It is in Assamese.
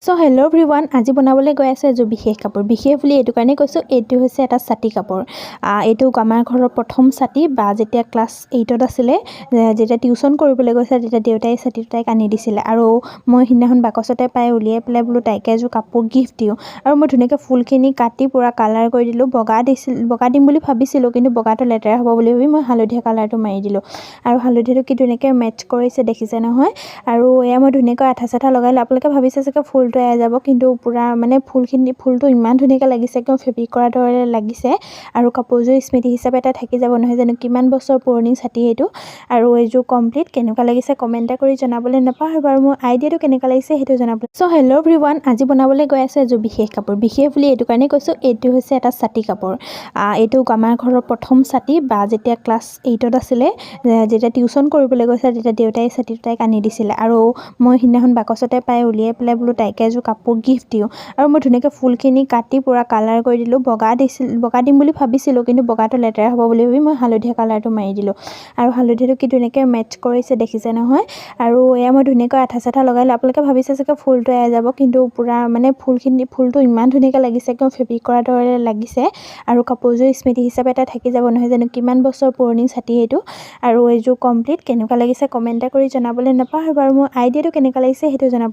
সো হেল্ল' এভৰিৱান, আজি বনাবলৈ গৈ আছে এযোৰ বিশেষ কাপোৰ। বিশেষ বুলি এইটো কাৰণেই কৈছোঁ, এইটো হৈছে এটা ছাতি কাপোৰ। এইটো আমাৰ ঘৰৰ প্ৰথম ছাতি। বা যেতিয়া ক্লাছ 8ত আছিলে, যেতিয়া টিউশ্যন কৰিবলৈ গৈছে, তেতিয়া দেউতাই ছাতিটো তাইক আনি দিছিলে। আৰু মই সিদিনাখন বাকচতে পাই উলিয়াই পেলাই বোলো তাইকে এযোৰ কাপোৰ গিফ্ট দিওঁ। আৰু মই ধুনীয়াকৈ ফুলখিনি কাটি পূৰা কালাৰ কৰি দিলোঁ। বগা দিম বুলি ভাবিছিলোঁ, কিন্তু বগাটো লেতেৰা হ'ব বুলি ভাবি মই হালধীয়া কালাৰটো মাৰি দিলোঁ। আৰু হালধীয়াটো কি ধুনীয়াকৈ মেটচ কৰিছে, দেখিছে নহয়। আৰু এয়া মই ধুনীয়াকৈ আঠা চাঠা লগাইলোঁ। আপোনালোকে ভাবিছে চাগে ফুলটো এৰাই যাব, কিন্তু পূৰা মানে ফুলটো ইমান ধুনীয়াকৈ লাগিছে, একদম ফেব্ৰিক কৰাৰ দৰে লাগিছে। আৰু কাপোৰযোৰ স্মৃতি হিচাপে এটা থাকি যাব, নহয় জানো। কিমান বছৰ পুৰণি ছাতি এইটো। আৰু এইযোৰ কমপ্লিট কেনেকুৱা লাগিছে কমেণ্ট এটা কৰি জনাবলৈ নাপাহৰিব। আৰু মোৰ আইডিয়াটো কেনেকুৱা লাগিছে সেইটো জনাবলৈ। সো হেল্ল' এভৰিৱান, আজি বনাবলৈ গৈ আছে এযোৰ বিশেষ কাপোৰ। বিশেষ বুলি এইটো কাৰণেই কৈছোঁ, এইটো হৈছে এটা ছাতি কাপোৰ। এইটো আমাৰ ঘৰৰ প্ৰথম ছাতি। বা যেতিয়া ক্লাছ 8ত আছিলে, যেতিয়া টিউশ্যন কৰিবলৈ গৈছে, তেতিয়া দেউতাই ছাতিটো তাইক আনি দিছিলে। আৰু মই সিদিনাখন বাকচতে পাই উলিয়াই পেলাই বোলো তাইকে এযোৰ কাপোৰ গিফ্ট দিওঁ। আৰু মই ধুনীয়াকৈ ফুলখিনি কাটি পূৰা কালাৰ কৰি দিলোঁ। বগা দিম বুলি ভাবিছিলোঁ, কিন্তু বগাটো লেতেৰা হ'ব বুলি ভাবি মই হালধীয়া কালাৰটো মাৰি দিলোঁ। আৰু হালধীয়াটো কি ধুনীয়াকৈ মেটচ কৰিছে, দেখিছে নহয়। আৰু এয়া মই ধুনীয়াকৈ আঠা চাঠা লগাইলোঁ। আপোনালোকে ভাবিছে চাগে ফুলটো এৰাই যাব, কিন্তু পূৰা মানে ফুলটো ইমান ধুনীয়াকৈ লাগিছে, একদম ফেব্ৰিক কৰাৰ দৰে লাগিছে। আৰু কাপোৰযোৰ স্মৃতি হিচাপে এটা থাকি যাব, নহয় জানো। কিমান বছৰ পুৰণি ছাতি এইটো। আৰু এইযোৰ কমপ্লিট কেনেকুৱা লাগিছে কমেণ্ট এটা কৰি জনাবলৈ নাপাহৰিব। আৰু মোৰ আইডিয়াটো কেনেকুৱা লাগিছে সেইটো জনাব।